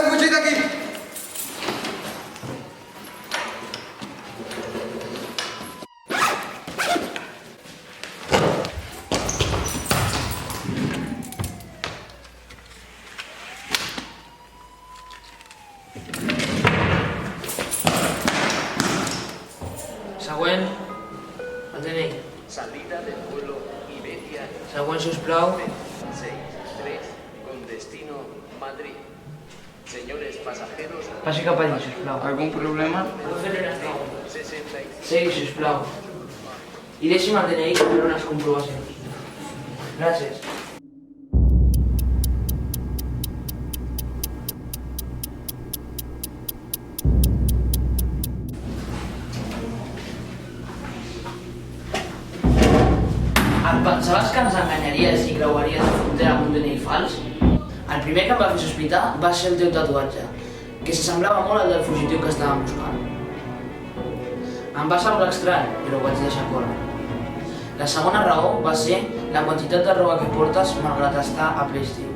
de fugir d'aquí! Següent. El DNI. Salida del vuelo Iberia Següent, sisplau. 63 con destino Madrid. Señores pasajeros, Passi cap allà, sisplau. Algun problema? Puc fer unes preguntes? 65. Segui, sisplau. I deixi'm el DNI per fer unes comprovacions. Gràcies. Et pensaves que ens enganyaries i creuaries la frontera amb un DNI fals? El primer que em va fer sospitar va ser el teu tatuatge, que s'assemblava molt al del fugitiu que estàvem buscant. Em va semblar estrany, però ho vaig deixar córrer. La segona raó va ser la quantitat de roba que portes malgrat estar a ple estiu.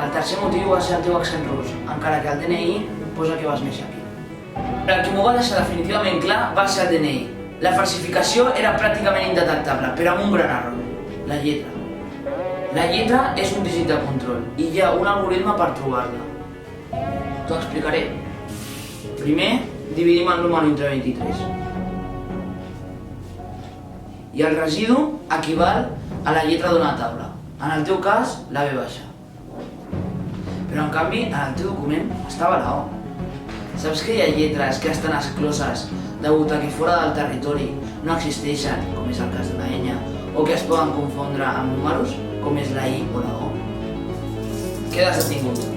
El tercer motiu va ser el teu accent rus, encara que el DNI posa que vas néixer aquí. El que m'ho va deixar definitivament clar va ser el DNI. La falsificació era pràcticament indetectable, però amb un gran error: la lletra. La lletra és un dígit de control i hi ha un algoritme per trobar-la. T'ho explicaré. Primer, dividim el número entre 23. I el residu equival a la lletra d'una taula. En el teu cas, la B baixa. Però en canvi, en el teu document estava la O. Saps que hi ha lletres que estan excloses degut a que fora del territori no existeixen, com és el cas de la enya, o que es poden confondre amb números, com és la I o la O? Quedes detingut.